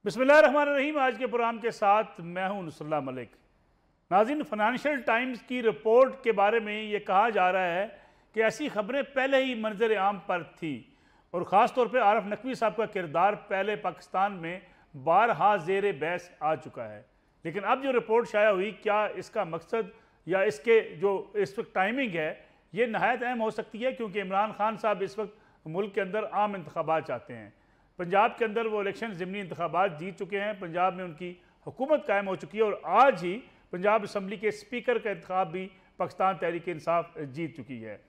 बिस्मिल्लाहिर्रहमानिर्रहीम। आज के प्रोग्राम के साथ मैं हूं नुसरुल्लाह मलिक। नाज़रीन, फाइनेंशियल टाइम्स की रिपोर्ट के बारे में ये कहा जा रहा है कि ऐसी खबरें पहले ही मंजर आम पर थी और ख़ास तौर पे आरिफ नकवी साहब का किरदार पहले पाकिस्तान में बारहा ज़ेर बहस आ चुका है। लेकिन अब जो रिपोर्ट शाया हुई, क्या इसका मकसद या इसके जो इस वक्त टाइमिंग है ये नहायत अहम हो सकती है, क्योंकि इमरान खान साहब इस वक्त मुल्क के अंदर आम इंतखाबात चाहते हैं। पंजाब के अंदर वो इलेक्शन ज़िमनी इंतखाबात जीत चुके हैं, पंजाब में उनकी हुकूमत कायम हो चुकी है और आज ही पंजाब असम्बली के स्पीकर का इंतखाब भी पाकिस्तान तहरीक इंसाफ जीत चुकी है।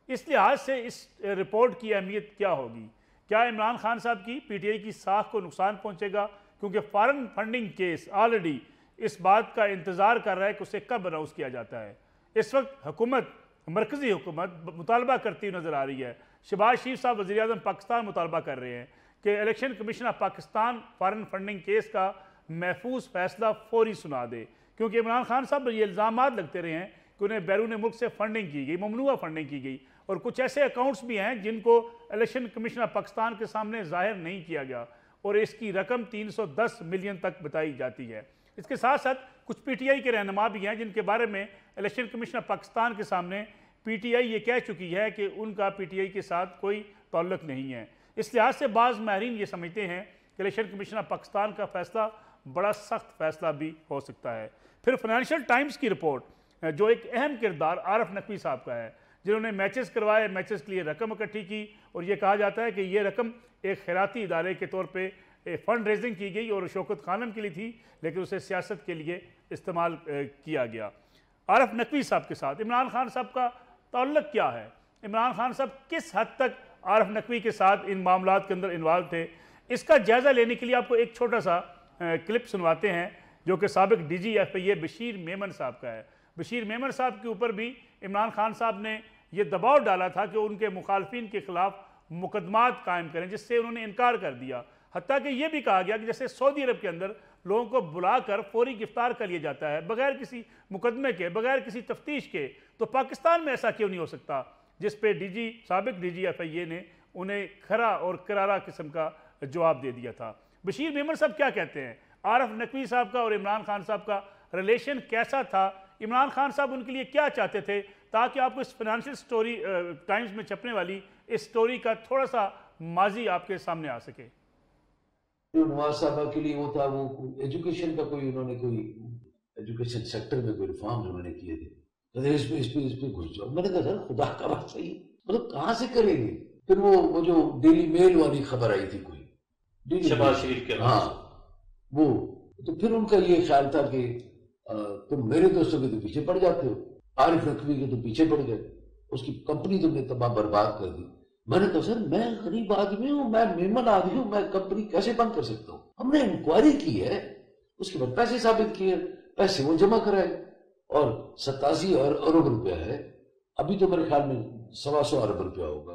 इस लिहाज से इस रिपोर्ट की अहमियत क्या होगी? क्या इमरान खान साहब की PTI की साख को नुकसान पहुँचेगा? क्योंकि फॉरेन फंडिंग केस ऑलरेडी इस बात का इंतज़ार कर रहा है कि उसे कब अनाउंस किया जाता है। इस वक्त हुकूमत, मरकज़ी हुकूमत मुतालबा करती हुई नज़र आ रही है। शहबाज शरीफ साहब वज़ीर आज़म पाकिस्तान मुतालबा कर रहे हैं कि election commission of Pakistan foreign funding case का महफूज फैसला फौरी सुना दे, क्योंकि इमरान खान साहब पर ये इल्ज़ाम लगते रहे हैं कि उन्हें बैरून मुल्क से फंडिंग की गई, ममनुआ फंडिंग की गई और कुछ ऐसे अकाउंट्स भी हैं जिनको इलेक्शन कमीशन ऑफ पाकिस्तान के सामने जाहिर नहीं किया गया और इसकी रकम 310 मिलियन तक बताई जाती है। इसके साथ साथ कुछ PTI के रहनुमा भी हैं जिनके बारे में इलेक्शन कमीशन ऑफ पाकिस्तान के सामने PTI ये कह चुकी है कि उनका PTI के साथ कोई ताल्लुक नहीं है। इस लिहाज से बाज़ माहिरीन ये समझते हैं कि इलेक्शन कमीशन ऑफ पाकिस्तान का फैसला बड़ा सख्त फैसला भी हो सकता है। फिर फाइनेंशियल टाइम्स की रिपोर्ट, जो एक अहम किरदार आरिफ नकवी साहब का है, जिन्होंने मैचेस करवाए, मैचेस के लिए रकम इकट्ठी की और ये कहा जाता है कि ये रकम एक खैराती इदारे के तौर पर फ़ंड रेजिंग की गई और शौकत खानम के लिए थी, लेकिन उसे सियासत के लिए इस्तेमाल किया गया। आरिफ नकवी साहब के साथ इमरान खान साहब का ताल्लुक क्या है? इमरान खान साहब किस हद तक आरिफ नकवी के साथ इन मामलात के अंदर इन्वॉल्व थे? इसका जायज़ा लेने के लिए आपको एक छोटा सा क्लिप सुनवाते हैं जो कि साबिक DG FIA बशीर मेमन साहब का है। बशीर मेमन साहब के ऊपर भी इमरान खान साहब ने यह दबाव डाला था कि उनके मुखालफिन के खिलाफ मुकदमात कायम करें, जिससे उन्होंने इनकार कर दिया। हत्ता कि यह भी कहा गया कि जैसे सऊदी अरब के अंदर लोगों को बुलाकर फौरी गिरफ्तार कर लिया जाता है बगैर किसी मुकदमे के, बगैर किसी तफ्तीश के, तो पाकिस्तान में ऐसा क्यों नहीं हो सकता? जिस पे साबिक DG FIA ने उन्हें खरा और करारा किस्म का जवाब दे दिया था। बशीर मेमन साहब क्या कहते हैं? आरिफ नकवी साहब का और इमरान खान साहब का रिलेशन कैसा था? इमरान खान साहब उनके लिए क्या चाहते थे? ताकि आपको इस फाइनेंशियल स्टोरी टाइम्स में छपने वाली इस स्टोरी का थोड़ा सा माजी आपके सामने आ सके। नवाज साहब के लिए वो था, वो एजुकेशन का कोई, उन्होंने कोई एजुकेशन सेक्टर में कोई रिफॉर्म उन्होंने किए थे। इस पे घुस जाओ। मैंने कहा सर खुदा का बात सही, मतलब कहाँ से करेंगे? फिर वो जो डेली मेल वाली खबर आई थी कोई शहबाज शरीफ के, हाँ वो, तो फिर उनका ये ख्याल था कि तुम मेरे दोस्तों के तो पीछे पड़ जाते हो, आरिफ नकवी के तो पीछे पड़ गए, उसकी कंपनी तुमने तबाह बर्बाद कर दी। मैंने कहा सर मैं गरीब आदमी हूँ, मैं मेमन आदमी हूँ, मैं कंपनी कैसे बंद कर सकता हूँ? हमने इंक्वायरी की है, उसके बाद पैसे साबित किए, पैसे वो जमा कराए और 87 अरब रुपया है। अभी तो मेरे ख्याल में 125 अरब रुपया होगा।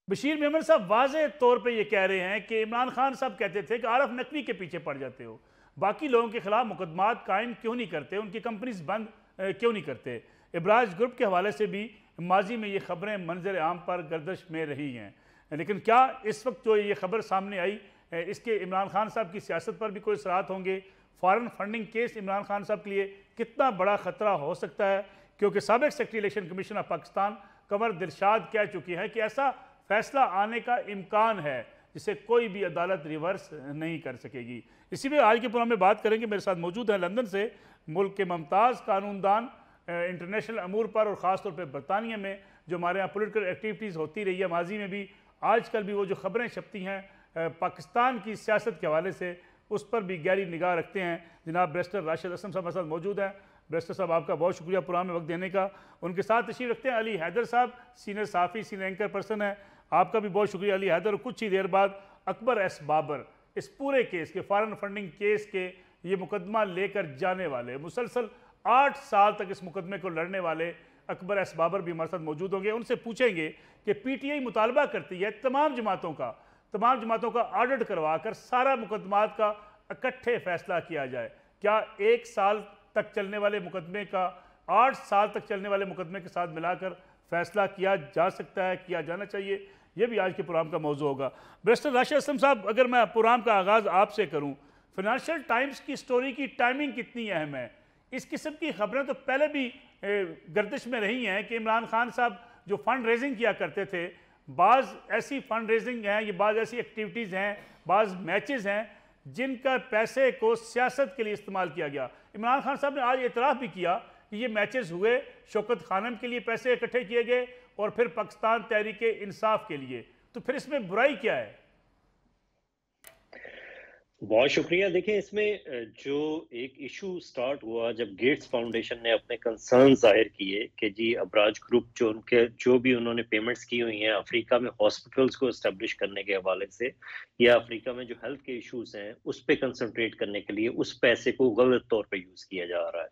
बशीर मेमन साहब वाज़े तौर पे ये कह रहे हैं कि इमरान खान साहब कहते थे कि आरिफ नकवी के पीछे पड़ जाते हो, बाकी लोगों के खिलाफ मुकदमात कायम क्यों नहीं करते, उनकी कंपनीज बंद क्यों नहीं करते? इब्राज ग्रुप के हवाले से भी माजी में ये खबरें मंजर आम पर गर्दिश में रही हैं, लेकिन क्या इस वक्त जो ये खबर सामने आई इसके इमरान खान साहब की सियासत पर भी कोई असरात होंगे? Foreign funding case Imran Khan साहब के लिए कितना बड़ा ख़तरा हो सकता है? क्योंकि साबिक secretary election commission of Pakistan Qamar Dilshad कह चुकी है कि ऐसा फैसला आने का इम्कान है जिसे कोई भी अदालत रिवर्स नहीं कर सकेगी। इसी में आज के प्रोग्राम में बात करेंगे। मेरे साथ मौजूद है लंदन से मुल्क के मुमताज़ कानूनदान, इंटरनेशनल अमूर पर और ख़ास तौर पर बरतानिया में जो हमारे यहाँ पोलिटिकल एक्टिविटीज़ होती रही है माजी में भी, आजकल भी वो जो ख़बरें छपती हैं पाकिस्तान की सियासत के हवाले से, उस पर भी गहरी निगाह रखते हैं। जनाब बैरिस्टर राशिद असलम साहब हमारे साथ मौजूद हैं। बैरिस्टर साहब आपका बहुत शुक्रिया प्रोग्राम में वक्त देने का। उनके साथ तशरीफ़ रखते हैं अली हैदर साहब, सीनियर साफ़ी, सीनियर एंकर पर्सन है। आपका भी बहुत शुक्रिया अली हैदर। और कुछ ही देर बाद अकबर एस बाबर, इस पूरे केस के, फॉरेन फंडिंग केस के ये मुकदमा लेकर जाने वाले, मुसलसल 8 साल तक इस मुकदमे को लड़ने वाले अकबर एस बाबर भी हमारे साथ मौजूद होंगे। उनसे पूछेंगे कि PTI मुतालबा करती है तमाम जमातों का ऑडिट करवा कर सारा मुकदमात का इकट्ठे फैसला किया जाए। क्या 1 साल तक चलने वाले मुकदमे का 8 साल तक चलने वाले मुकदमे के साथ मिलाकर फैसला किया जा सकता है, किया जाना चाहिए? ये भी आज के प्रोग्राम का मौजू होगा। बैरिस्टर राशिद असलम साहब, अगर मैं प्रोग्राम का आगाज़ आपसे करूँ, फाइनेंशियल टाइम्स की स्टोरी की टाइमिंग कितनी अहम है? इस किस्म की खबरें तो पहले भी गर्दिश में रही हैं कि इमरान खान साहब जो फंड रेजिंग किया करते थे, बाज़ ऐसी फंड रेजिंग हैं, ये बाज़ ऐसी एक्टिविटीज़ हैं, बाज़ मैचेस हैं जिनका पैसे को सियासत के लिए इस्तेमाल किया गया। इमरान खान साहब ने आज एतराफ़ भी किया कि ये मैचेस हुए, शौकत खानम के लिए पैसे इकट्ठे किए गए और फिर पाकिस्तान तहरीक इंसाफ के लिए, तो फिर इसमें बुराई क्या है? बहुत शुक्रिया। देखिए, इसमें जो एक इशू स्टार्ट हुआ जब गेट्स फाउंडेशन ने अपने कंसर्न जाहिर किए कि जी अबराज ग्रुप जो भी उन्होंने पेमेंट्स की हुई हैं अफ्रीका में हॉस्पिटल्स को एस्टेब्लिश करने के हवाले से या अफ्रीका में जो हेल्थ के इश्यूज हैं उस पर कंसंट्रेट करने के लिए उस पैसे को गलत तौर पे यूज किया जा रहा है।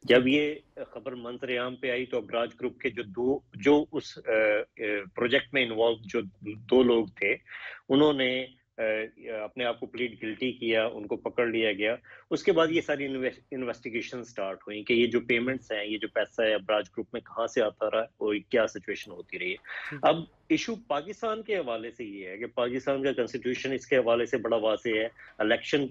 जब ये खबर मंजर आम पे आई तो अबराज ग्रुप के जो उस प्रोजेक्ट में इन्वॉल्व जो 2 लोग थे उन्होंने अपने आप को प्लीड गिल्टी किया, उनको पकड़ लिया गया। उसके बाद ये सारी इन्वेस्टिगेशन स्टार्ट हुई कि ये जो पेमेंट्स हैं, ये जो पैसा है अबराज ग्रुप में कहाँ से आता रहा है और क्या सिचुएशन होती रही है। अब इशू पाकिस्तान के हवाले से ये है कि पाकिस्तान का कॉन्स्टिट्यूशन इसके हवाले से बड़ा वाज़ेह है। इलेक्शन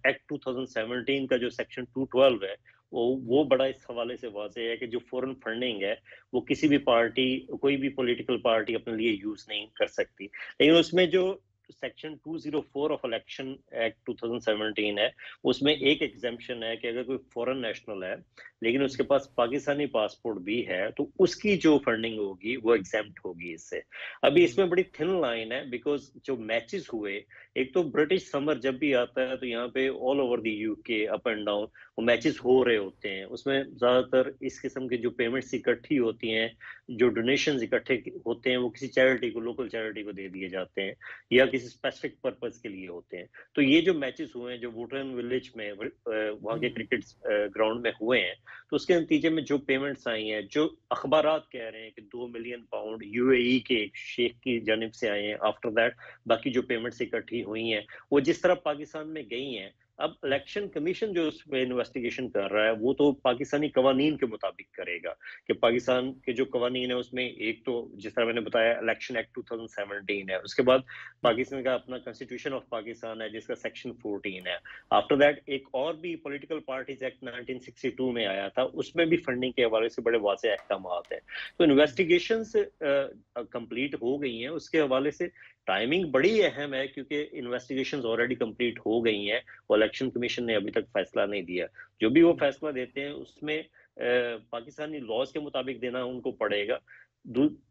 एक्ट 2017 का जो सेक्शन 212 है वो बड़ा इस हवाले से वाज़ेह है कि जो फॉरेन फंडिंग है वो किसी भी पार्टी, कोई भी पॉलिटिकल पार्टी अपने लिए यूज नहीं कर सकती। लेकिन उसमें जो सेक्शन 204 ऑफ इलेक्शन एक्ट 2017 है उसमें एक एग्जेम्पशन है कि अगर कोई फॉरेन नेशनल है लेकिन उसके पास पाकिस्तानी पासपोर्ट भी है तो उसकी जो फंडिंग होगी वो एग्जेम्प्ट होगी इससे। अभी इसमें बड़ी थिन लाइन है बिकॉज जो मैचेस हुए, एक तो ब्रिटिश समर जब भी आता है तो यहाँ पे all over the UK up and down वो मैचेस हो रहे होते हैं। उसमें ज्यादातर इस किस्म की जो पेमेंट्स इकट्ठी होती हैं, जो डोनेशंस इकट्ठे होते हैं वो किसी चैरिटी को, लोकल चैरिटी को दे दिए जाते हैं या किसी स्पेसिफिक पर्पस के लिए होते हैं। तो ये जो मैचेस हुए हैं जो वुडलैंड विलेज में वहाँ के क्रिकेट ग्राउंड में हुए हैं तो उसके नतीजे में जो पेमेंट्स आई हैं, जो अखबारात कह रहे हैं कि 2 मिलियन पाउंड यूएई के एक शेख की जानिब से आए हैं। आफ्टर दैट बाकी जो पेमेंट्स इकट्ठी हुई हैं वो जिस तरह पाकिस्तान में गई हैं, अब इलेक्शन कमीशन जो उस पर इन्वेस्टिगेशन कर रहा है वो तो पाकिस्तानी कवानीन के मुताबिक करेगा कि पाकिस्तान के जो कवानीन है उसमें एक तो जिस तरह मैंने बताया इलेक्शन एक्ट 2017 है, उसके बाद पाकिस्तान का अपना कॉन्स्टिट्यूशन ऑफ पाकिस्तान है जिसका सेक्शन 14 है। आफ्टर दैट एक और भी पॉलिटिकल पार्टीज एक्ट 1962 में आया था, उसमें भी फंडिंग के हवाले से बड़े वाज़ेह अहकाम है। तो इन्वेस्टिगेशन कंप्लीट हो गई हैं, उसके हवाले से टाइमिंग बड़ी अहम है क्योंकि इन्वेस्टिगेशंस ऑलरेडी कंप्लीट हो गई हैं। वो इलेक्शन कमीशन ने अभी तक फैसला नहीं दिया। जो भी वो फैसला देते हैं उसमें पाकिस्तानी लॉज के मुताबिक देना उनको पड़ेगा।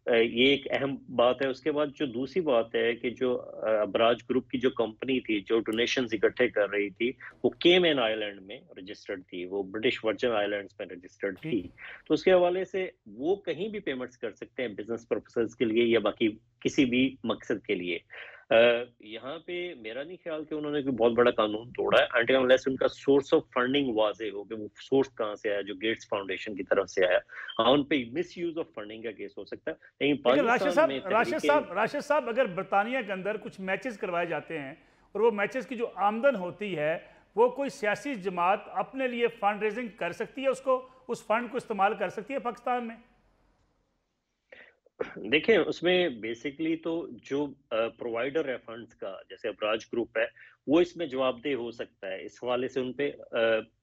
ये एक अहम बात है। उसके बाद जो दूसरी बात है कि जो अबराज ग्रुप की जो कंपनी थी जो डोनेशंस इकट्ठे कर रही थी वो केमैन आइलैंड में रजिस्टर्ड थी, वो ब्रिटिश वर्जिन आइलैंड्स में रजिस्टर्ड थी। तो उसके हवाले से वो कहीं भी पेमेंट्स कर सकते हैं बिजनेस पर्पसेस के लिए या बाकी किसी भी मकसद के लिए। यहाँ पे मेरा नहीं ख्याल कि उन्होंने कोई बहुत बड़ा कानून तोड़ा है अनटिल अनलेस उनका सोर्स ऑफ फंडिंग वाज़ेह हो कि वो सोर्स कहाँ से आया, जो गेट्स फाउंडेशन की तरफ से आया। हाँ, उन पे मिसयूज ऑफ फंडिंग का केस हो सकता है। लेकिन राशिद साहब अगर बरतानिया के अंदर कुछ मैचेस करवाए जाते हैं और वो मैचेस की जो आमदन होती है वो कोई सियासी जमात अपने लिए फंड रेजिंग कर सकती है, उसको उस फंड को इस्तेमाल कर सकती है पाकिस्तान में? देखिए, उसमें बेसिकली तो जो प्रोवाइडर है फंड्स का जैसे अबराज ग्रुप है वो इसमें जवाबदेह हो सकता है। इस हवाले से उन पे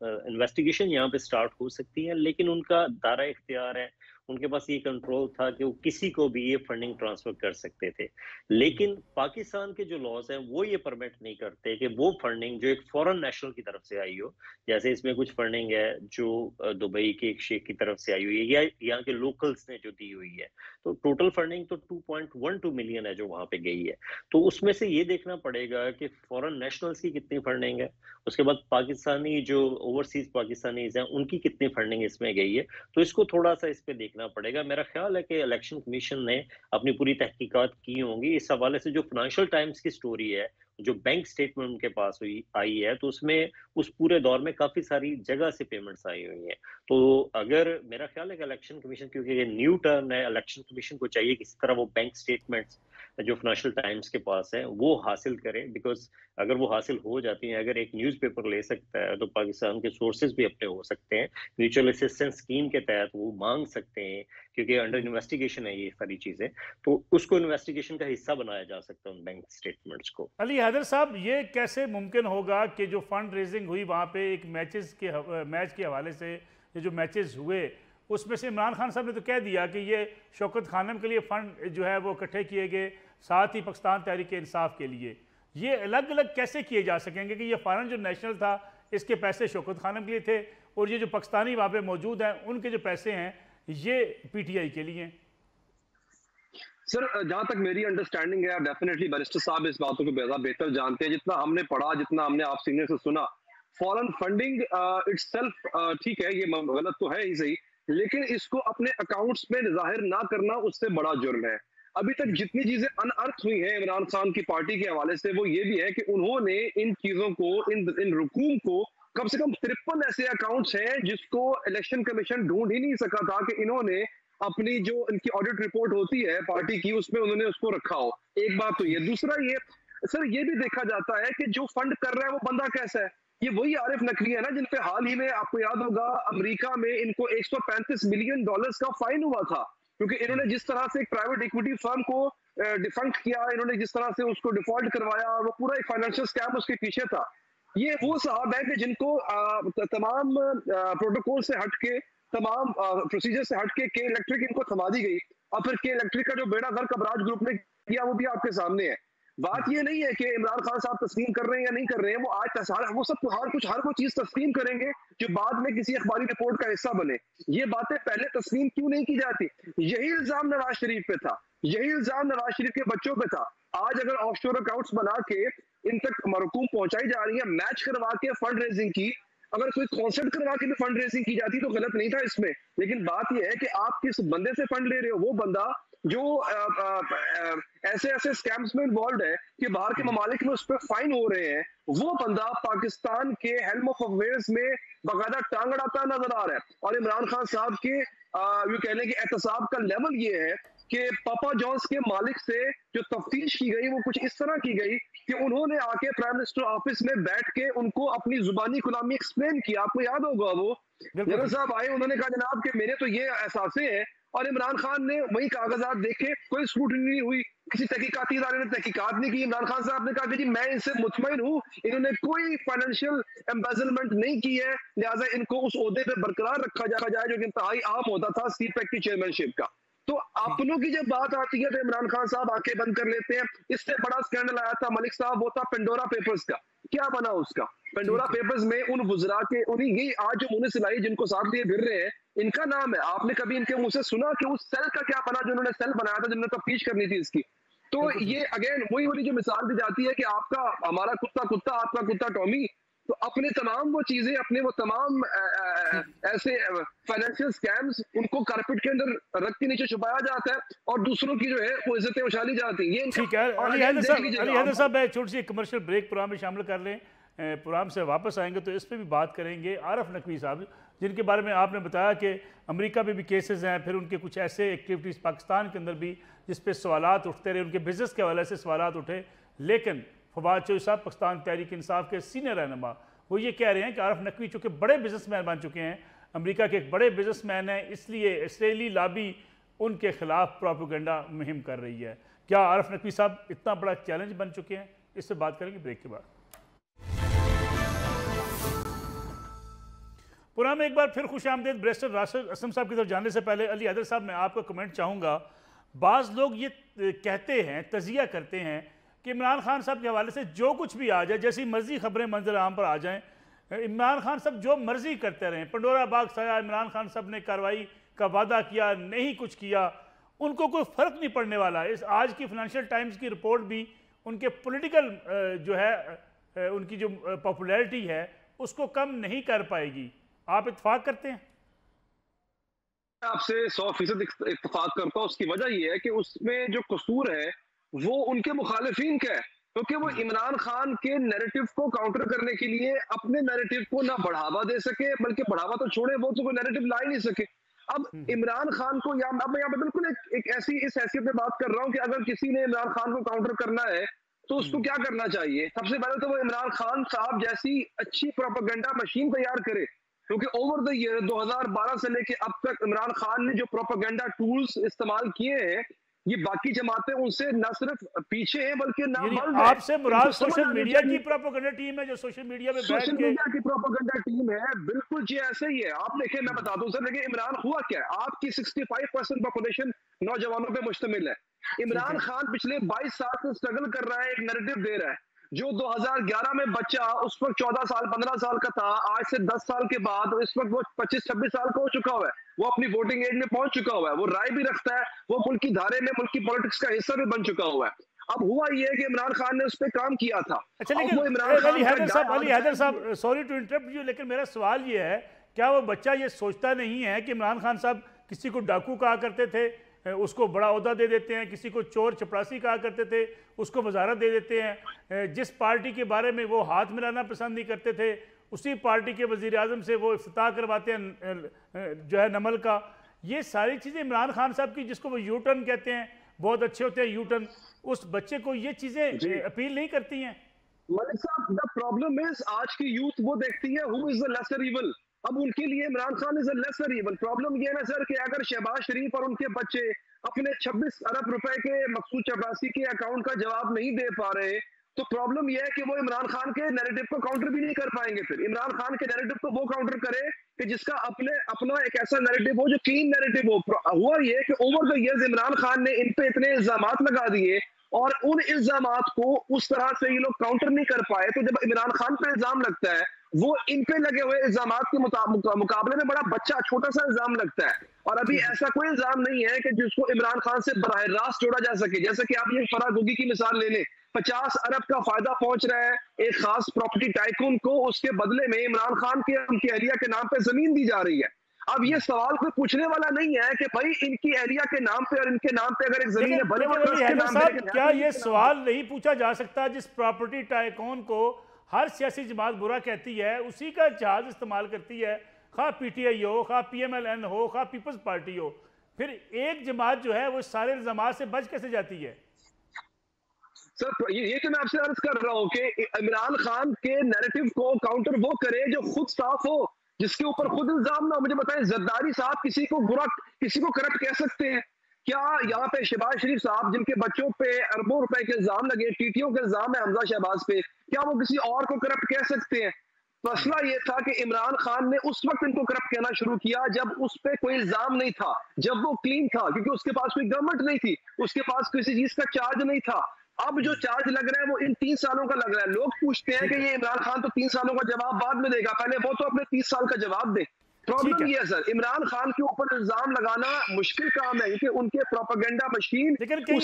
इन्वेस्टिगेशन यहाँ पे स्टार्ट हो सकती है, लेकिन उनका दायरा इख्तियार है, उनके पास ये कंट्रोल था कि वो किसी को भी ये फंडिंग ट्रांसफर कर सकते थे। लेकिन पाकिस्तान के जो लॉज हैं वो ये परमिट नहीं करते कि वो फंडिंग जो एक फॉरेन नेशनल की तरफ से आई हो, जैसे इसमें कुछ फंडिंग है जो दुबई के एक शेख की तरफ से आई हुई है या यहाँ के लोकल्स ने जो दी हुई है, तो टोटल फंडिंग तो 2.12 मिलियन है जो वहां पे गई है। तो उसमें से ये देखना पड़ेगा कि फॉरेन नेशनल्स की कितनी फंडिंग है, उसके बाद पाकिस्तानी जो ओवरसीज पाकिस्तानीज हैं उनकी कितनी फंडिंग इसमें गई है। तो इसको थोड़ा सा इस पे देखना पड़ेगा। मेरा ख्याल है कि इलेक्शन कमीशन ने अपनी पूरी तहकीकात की होंगी। इस हवाले से जो फाइनेंशियल टाइम्स की स्टोरी है, जो बैंक स्टेटमेंट उनके पास आई है, तो उसमें उस पूरे दौर में काफी सारी जगह से पेमेंट्स आई हुई हैं। तो अगर मेरा ख्याल है कि इलेक्शन कमीशन, क्योंकि ये न्यू टर्न है, इलेक्शन कमीशन को चाहिए किसी तरह वो बैंक स्टेटमेंट्स जो फाइनेंशियल टाइम्स के पास है वो हासिल करें, बिकॉज अगर वो हासिल हो जाती हैं, अगर एक न्यूज़पेपर ले सकता है तो पाकिस्तान के सोर्सेज भी अपने हो सकते हैं, म्यूचुअल असिस्टेंस स्कीम के तहत वो मांग सकते हैं, क्योंकि अंडर इन्वेस्टिगेशन है ये सारी चीजें, तो उसको इन्वेस्टिगेशन का हिस्सा बनाया जा सकता है उन बैंक स्टेटमेंट्स को। अली हैदर साहब, ये कैसे मुमकिन होगा कि जो फंड रेजिंग हुई वहाँ पे एक मैच के हवाले से, ये जो मैचेस हुए उसमें से इमरान खान साहब ने तो कह दिया कि ये शौकत खानम के लिए फ़ंड जो है वो इकट्ठे किए गए, साथ ही पाकिस्तान तहरीक इंसाफ के लिए। ये अलग अलग कैसे किए जा सकेंगे कि ये फ़ौरन जो नेशनल था इसके पैसे शौकत खानम के लिए थे, और ये जो पाकिस्तानी वहाँ पे मौजूद हैं उनके जो पैसे हैं ये PTI के लिए हैं? सर, जहां तक मेरी अंडरस्टैंडिंग है, डेफिनेटली बैरिस्टर साहब इस बातों को ज़्यादा बेहतर जानते हैं, जितना हमने पढ़ा, जितना हमने आप सीनियर से सुना, फॉरेन फंडिंग इटसेल्फ ठीक है, ये गलत तो है ही सही, लेकिन इसको अपने अकाउंट्स में जाहिर ना करना उससे बड़ा जुर्म है। अभी तक जितनी चीजें अनअर्थ हुई हैं इमरान खान की पार्टी के हवाले से, वो ये भी है कि उन्होंने इन चीजों को, इन रुकूम को, कम से कम 53 ऐसे अकाउंट्स हैं जिसको इलेक्शन कमीशन ढूंढ ही नहीं सका था कि इन्होंने अपनी जो इनकी ऑडिट रिपोर्ट होती है पार्टी की, उसमें उन्होंने उसको रखा हो। एक बात तो ये, दूसरा ये सर, ये भी देखा जाता है कि जो फंड कर रहा है वो बंदा कैसा है। ये वही आरिफ नकवी है ना, जिन पे हाल ही में आपको याद होगा अमेरिका में इनको 135 मिलियन डॉलर्स का फाइन हुआ था, क्योंकि इन्होंने जिस तरह से एक प्राइवेट इक्विटी फर्म को डिफंक्ट किया, इन्होंने जिस तरह से उसको डिफॉल्ट करवाया, वो पूरा एक फाइनेंशियल स्कैम उसके पीछे था। ये वो साहब है कि जिनको तमाम प्रोटोकॉल से हटके, तमाम प्रोसीजर से हटके के इलेक्ट्रिक इनको थमा दी गई, और फिर के इलेक्ट्रिक का जो बेड़ा गर्क अबराज ग्रुप ने किया वो भी आपके सामने है। बात ये नहीं है कि इमरान खान साहब तस्लीम कर रहे हैं या नहीं कर रहे हैं, वो आज वो सब हर कोई चीज तस्लीम करेंगे जो बाद में किसी अखबारी रिपोर्ट का हिस्सा बने। ये बातें पहले तस्लीम क्यों नहीं की जाती? यही इल्जाम नवाज शरीफ पे था, यही इल्जाम नवाज शरीफ के बच्चों पे था। आज अगर ऑफशोर अकाउंट्स बना के इन तक मरकूम पहुंचाई जा रही है, मैच करवा के फंड रेजिंग की, अगर कोई कॉन्सर्ट करवा के भी फंड रेजिंग की जाती तो गलत नहीं था इसमें। लेकिन बात यह है कि आप किस बंदे से फंड ले रहे हो, वो बंदा जो ऐसे ऐसे स्कैम्स में इन्वॉल्व है कि बाहर के ममालिक में उस पर फाइन हो रहे हैं, वो बंदा पाकिस्तान के हेल्म ऑफ अफेयर्स में बाकायदा टांग अड़ाता नजर आ रहा है। और इमरान खान साहब के यूं कह लें कि एहतसाब का लेवल ये है कि पापा जॉन्स के मालिक से जो तफ्तीश की गई वो कुछ इस तरह की गई कि उन्होंने आके प्राइम मिनिस्टर ऑफिस में बैठ के उनको अपनी जुबानी गुलामी एक्सप्लेन किया। आपको याद होगा वो जनरल साहब आए, उन्होंने कहा जनाब कि मेरे तो ये एहसासे हैं, और इमरान खान ने वही कागजात देखे, कोई स्क्रूटनी नहीं हुई, किसी तहकीकाती इदारे ने तहकीकात नहीं की। इमरान खान साहब ने कहा कि जी मैं इनसे मुतमईन हूँ, इन्होंने कोई फाइनेंशियल एम्बेजलमेंट नहीं की है, लिहाजा इनको उस ओहदे पे बरकरार रखा जाए, जो कि इंतहाई आम होता था CPEC की चेयरमैनशिप का। तो अपनों की जब बात आती है तो इमरान खान साहब आंखें बंद कर लेते हैं। इससे बड़ा स्कैंडल आया था मलिक साहब, वो था पेंडोरा पेपर्स का। क्या बना उसका? पेंडोरा पेपर्स में उन गुजरा के, उन्हीं ये आज जो मुंह सिलाई जिनको साथ लिए फिर रहे हैं, इनका नाम है। आपने कभी इनके मुंह से सुना कि उस सेल का क्या बना जो उन्होंने सेल बनाया था, जिन्होंने तफ्तीश करनी थी इसकी? तो ये अगेन वही वाली जो मिसाल दी जाती है कि आपका हमारा कुत्ता कुत्ता, आपका कुत्ता टॉमी। तो अपने तमाम वो चीजें, अपने वो तमाम ऐसे फाइनेंशियल स्कैम्स, उनको कारपेट के अंदर रख के नीचे छुपाया जाता है और दूसरों की जो है वो इज्जतें उछाली जाती हैं। ठीक है अली हैदर साहब, छोटी सी कमर्शियल ब्रेक प्रोग्राम में शामिल कर लें, प्रोग्राम से वापस आएंगे तो इस पर भी बात करेंगे। आरिफ नकवी साहब, जिनके बारे में आपने बताया कि अमेरिका में भी केसेस हैं, फिर उनके कुछ ऐसे एक्टिविटीज़ पाकिस्तान के अंदर भी जिस पे सवालात उठते रहे, उनके बिजनेस के हवाले से सवालात उठे, लेकिन फवाद चौधरी साहब पाकिस्तान तहरीक इंसाफ के सीनियर रहनुमा, वो ये कह रहे हैं कि आरिफ नकवी चूँकि बड़े बिजनेसमैन बन चुके हैं, अमेरिका के एक बड़े बिजनेसमैन हैं, इसलिए इसराइली लॉबी उनके खिलाफ प्रोपेगेंडा मुहिम कर रही है। क्या आरिफ नकवी साहब इतना बड़ा चैलेंज बन चुके हैं? इससे बात करेंगे ब्रेक के बाद। पुनः में एक बार फिर खुश आमदेद बैरिस्टर राशिद असलम साहब की तरफ जाने से पहले अली हैदर साहब, मैं आपका कमेंट चाहूँगा। बाज़ लोग ये कहते हैं, तजिया करते हैं कि इमरान खान साहब के हवाले से जो कुछ भी आ जाए, जैसी मर्जी खबरें मंजर आम पर आ जाएं, इमरान खान साहब जो मर्जी करते रहें, पंडोरा बाग साया, इमरान खान साहब ने कार्रवाई का वादा किया, नहीं कुछ किया, उनको कोई फ़र्क नहीं पड़ने वाला। इस आज की फाइनेंशियल टाइम्स की रिपोर्ट भी उनके पॉलिटिकल जो है उनकी जो पॉपुलैरिटी है उसको कम नहीं कर पाएगी। आप इत्तेफाक करते हैं? आपसे 100% इत्तेफाक करता हूं। उसकी वजह यह है कि उसमें जो कसूर है वो उनके मुखालिफिन का है, क्योंकि वो इमरान खान के नैरेटिव को काउंटर करने के लिए अपने नैरेटिव को ना बढ़ावा दे सके, बल्कि बढ़ावा तो छोड़े, वो तो कोई नैरेटिव ला ही नहीं सके। अब इमरान खान को अब मैं यहाँ पे बिल्कुल एक ऐसी इस हैसियत में बात कर रहा हूँ कि अगर किसी ने इमरान खान को काउंटर करना है तो उसको क्या करना चाहिए? सबसे पहले तो वो इमरान खान साहब जैसी अच्छी प्रोपेगेंडा मशीन तैयार करे, क्योंकि ओवर द ईयर 2012 से लेके अब तक इमरान खान ने जो प्रोपेगेंडा टूल्स इस्तेमाल किए हैं, ये बाकी जमातें उनसे न सिर्फ पीछे हैं बल्कि ना बल है। आपसे मुराद सोशल मीडिया की प्रोपेगेंडा टीम है जो सोशल मीडिया में सोशल मीडिया की प्रोपेगेंडा टीम है, बिल्कुल जी ऐसे ही है। आप देखें, मैं बता दूं सर, देखिए इमरान हुआ क्या है, आपकी 65% पॉपुलेशन नौजवानों पे मुश्तमिल है। इमरान खान पिछले 22 साल से स्ट्रगल कर रहा है, एक नैरेटिव दे रहा है। जो 2011 में बच्चा उस वक्त 14 साल 15 साल का था, आज से 10 साल के बाद इस वक्त वो 25-26 साल का हो चुका हुआ है, वो अपनी वोटिंग एज में पहुंच चुका हुआ है, वो राय भी रखता है, वो मुल्क की धारे में मुल्क की पॉलिटिक्स का हिस्सा भी बन चुका हुआ है। अब हुआ ये है कि इमरान खान ने उस पर काम किया था। अच्छा, लेकिन अली हैदर साहब सॉरी टू इंटरप्ट यू, लेकिन मेरा सवाल ये है, क्या वो बच्चा ये सोचता नहीं है कि इमरान खान साहब किसी को डाकू कहा करते थे, उसको बड़ा ओहदा दे देते हैं, किसी को चोर चपरासी कहा करते थे, उसको वजारत दे देते हैं, जिस पार्टी के बारे में वो हाथ मिलाना पसंद नहीं करते थे उसी पार्टी के वज़ीर आज़म से वो इफ्तिताह करवाते हैं जो है नमल का। ये सारी चीज़ें इमरान खान साहब की, जिसको वो यू टर्न कहते हैं, बहुत अच्छे होते हैं यू टर्न, उस बच्चे को ये चीज़ें अपील नहीं करती हैं। मलिक साहब, द प्रॉब्लम इज आज की यूथ वो देखती है who is the lesser evil. अब उनके लिए Imran Khan is a lesser evil. Problem ये ना सर कि अगर शहबाज शरीफ और उनके बच्चे अपने 26 अरब रुपए के मकसूद चपरासी के अकाउंट का जवाब नहीं दे पा रहे, तो प्रॉब्लम यह है कि वो इमरान खान के नैरेटिव को काउंटर भी नहीं कर पाएंगे। फिर इमरान खान के नैरेटिव को वो काउंटर करे कि जिसका अपना एक ऐसा नैरेटिव हो जो क्लीन नैरेटिव हो। हुआ ये कि over the years Imran Khan ने इन पे इतने इल्जामात लगा दिए और उन इल्जामात को उस तरह से ये लोग काउंटर नहीं कर पाए, तो जब इमरान खान पे इल्जाम लगता है, वो इन पे लगे हुए इल्जामात के मुकाबले में बड़ा बच्चा छोटा सा इल्जाम लगता है। और अभी ऐसा कोई इल्जाम नहीं है कि जिसको इमरान खान से बराह रास्त जोड़ा जा सके। जैसे कि आप ये फराह गोगी की मिसाल ले लें, 50 अरब का फायदा पहुंच रहा है एक खास प्रॉपर्टी टाइकून को, उसके बदले में इमरान खान के उनकी अहलिया के नाम पे जमीन दी जा रही है। अब ये सवाल कोई पूछने वाला नहीं है कि भाई इनकी एरिया के नाम पे और इनके नाम पे अगर एक जमीन है, क्या ये सवाल नहीं पूछा जा सकता जिस प्रॉपर्टी टाइकून को हर सियासी जमात बुरा कहती है, उसी का जहाज इस्तेमाल करती है, खा पीटीआई हो, खा पीएमएलएन हो, खा पीपल्स पार्टी हो, फिर एक जमात जो है वो सारे इल्जामात से बच कैसे जाती है? सर ये तो मैं आपसे अर्ज कर रहा हूँ कि इमरान खान के नैरेटिव को काउंटर वो करे जो खुद साफ हो, जिसके ऊपर खुद इल्जाम ना। मुझे बताएं, जरदारी साहब किसी को बुरा, किसी को करप्ट कह सकते हैं क्या? यहाँ पे शहबाज शरीफ साहब जिनके बच्चों पे अरबों रुपए के इल्जाम लगे, टीटीओ के इल्जाम है हमजा शहबाज पे, क्या वो किसी और को करप्ट कह सकते हैं? मसला ये था कि इमरान खान ने उस वक्त इनको करप्ट कहना शुरू किया जब उस पे कोई इल्जाम नहीं था, जब वो क्लीन था, क्योंकि उसके पास कोई गवर्नमेंट नहीं थी, उसके पास किसी चीज का चार्ज नहीं था। अब जो चार्ज लग रहा है वो इन 3 सालों का लग रहा है। लोग पूछते हैं कि ये इमरान खान तो 3 सालों का जवाब बाद में देगा, पहले वो तो अपने 30 साल का जवाब दे। प्रॉब्लम ये है सर, इमरान खान के ऊपर इल्जाम लगाना मुश्किल काम है क्योंकि उनके प्रोपेगेंडा मशीन। लेकिन कहीं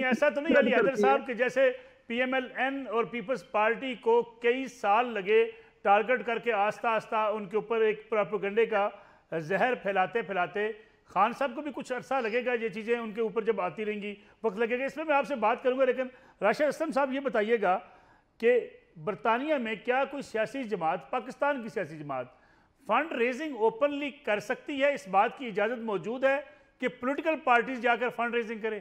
ऐसा तो नहीं अली हैदर साहब के जैसे पीएमएलएन और पीपल्स पार्टी को कई साल लगे टारगेट करके आस्ता आस्ता उनके ऊपर एक प्रोपेगेंडे का जहर फैलाते फैलाते, खान साहब को भी कुछ अरसा लगेगा ये चीज़ें उनके ऊपर जब आती रहेंगी, वक्त लगेगा। इसमें मैं आपसे बात करूंगा, लेकिन राशिद असलम साहब ये बताइएगा कि बरतानिया में क्या कोई सियासी जमात, पाकिस्तान की सियासी जमात फंड रेजिंग ओपनली कर सकती है? इस बात की इजाज़त मौजूद है कि पॉलिटिकल पार्टीज जाकर फंड रेजिंग करें?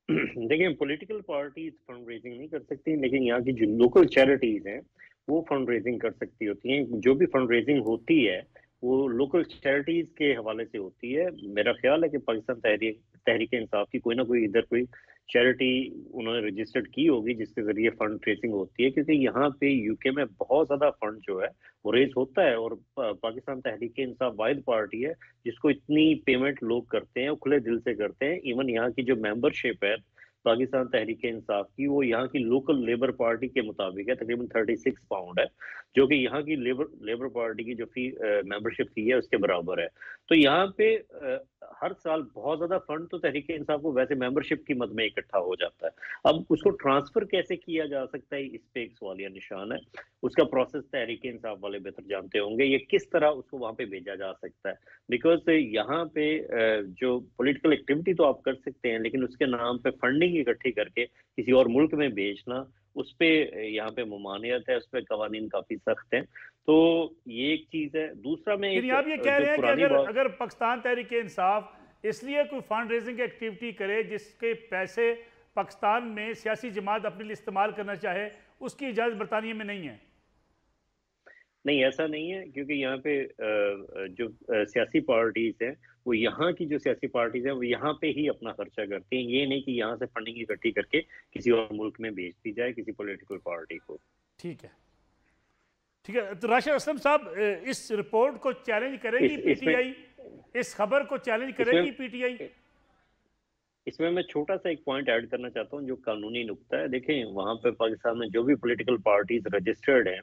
देखिए, पॉलिटिकल पार्टीज फंड रेजिंग नहीं कर सकती, लेकिन यहाँ की जो लोकल चैरिटीज हैं वो फंड रेजिंग कर सकती होती हैं। जो भी फंड रेजिंग होती है वो लोकल चैरिटीज के हवाले से होती है। मेरा ख्याल है कि पाकिस्तान तहरीक इंसाफ की कोई ना कोई इधर कोई चैरिटी उन्होंने रजिस्टर्ड की होगी जिसके जरिए फंड रेजिंग होती है, क्योंकि यहाँ पे यूके में बहुत ज्यादा फंड जो है वो रेज होता है और पाकिस्तान तहरीक इंसाफ वाहिद पार्टी है जिसको इतनी पेमेंट लोग करते हैं, खुले दिल से करते हैं। इवन यहाँ की जो मेंबरशिप है पाकिस्तान तहरीक इंसाफ की, वो यहाँ की लोकल लेबर पार्टी के मुताबिक है, तकरीबन 36 पाउंड है, जो कि यहाँ की लेबर पार्टी की जो मेंबरशिप फी है उसके बराबर है। तो यहाँ पे हर साल बहुत ज्यादा फंड तो तहरीक इंसाफ को वैसे मेंबरशिप की मद में इकट्ठा हो जाता है। अब उसको ट्रांसफर कैसे किया जा सकता है, इस पे एक सवालिया निशान है। उसका प्रोसेस तहरीक इंसाफ वाले बेहतर जानते होंगे, ये किस तरह उसको वहां पे भेजा जा सकता है। बिकॉज यहाँ पे जो पॉलिटिकल एक्टिविटी तो आप कर सकते हैं, लेकिन उसके नाम पे फंडिंग इकट्ठी करके किसी और मुल्क में बेचना, उस पे यहाँ पे ममानियत है, उस पे कवानीन काफी सख्त हैं। तो ये एक चीज है। दूसरा में एक आप ये कह रहे जो हैं कि पुरानी बात, अगर पाकिस्तान तहरीक इंसाफ इसलिए कोई फंड रेजिंग एक्टिविटी करे जिसके पैसे पाकिस्तान में सियासी जमात अपने लिए इस्तेमाल करना चाहे, उसकी इजाज़त बरतानिया में नहीं है? नहीं, ऐसा नहीं है, क्योंकि यहाँ पे जो सियासी पार्टीज हैं, वो यहाँ की जो सियासी पार्टीज हैं वो यहाँ पे ही अपना खर्चा करती हैं। ये नहीं कि यहाँ से फंडिंग इकट्ठी करके किसी और मुल्क में भेज दी जाए किसी पॉलिटिकल पार्टी को। ठीक है, ठीक है। तो राशिद असलम साहब, इस रिपोर्ट को चैलेंज करेगी पीटीआई? इस खबर को चैलेंज करेगी पीटीआई? इसमें मैं छोटा सा एक पॉइंट ऐड करना चाहता हूँ जो कानूनी नुक्ता है। देखें, वहाँ पे पाकिस्तान में जो भी पॉलिटिकल पार्टीज रजिस्टर्ड हैं,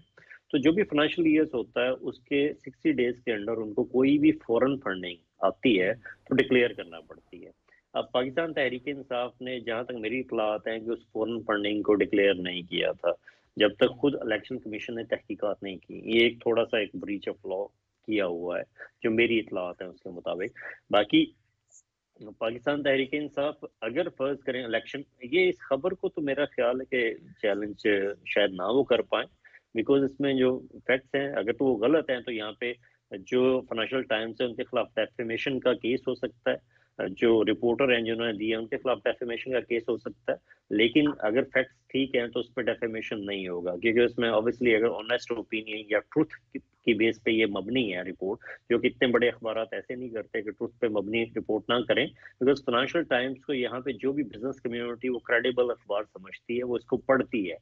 तो जो भी फाइनेंशियल ईयर्स होता है उसके 60 डेज के अंदर उनको कोई भी फॉरेन फंडिंग आती है तो डिक्लेयर करना पड़ती है। अब पाकिस्तान तहरीक इंसाफ ने, जहां तक मेरी इत्तलात है, कि उस फॉरेन फंडिंग को डिक्लेयर नहीं किया था जब तक खुद इलेक्शन कमीशन ने तहकीकात नहीं की। ये एक थोड़ा सा एक ब्रीच ऑफ लॉ किया हुआ है जो मेरी इत्तलात है उसके मुताबिक। बाकी पाकिस्तान तहरीक इंसाफ अगर फर्ज करें इलेक्शन, ये इस खबर को तो मेरा ख्याल है कि चैलेंज शायद ना वो कर पाए, बिकॉज इसमें जो फैक्ट्स हैं अगर तो वो गलत हैं तो यहाँ पे जो फाइनेंशियल टाइम्स है उनके खिलाफ डेफेमेशन का केस हो सकता है, जो रिपोर्टर हैं जिन्होंने दिए उनके खिलाफ डेफेमेशन का केस हो सकता है। लेकिन अगर फैक्ट्स ठीक हैं तो उस पर डेफेमेशन नहीं होगा, क्योंकि उसमें ऑब्वियसली अगर ऑनेस्ट ओपिनियन या ट्रुथ की बेस पे ये मबनी है रिपोर्ट, जो कि इतने बड़े अखबार ऐसे नहीं करते कि ट्रुथ पे मबनी रिपोर्ट ना करें, बिकॉज फाइनेंशियल टाइम्स को यहाँ पे जो भी बिजनेस कम्युनिटी वो क्रेडिबल अखबार समझती है, वो इसको पढ़ती है।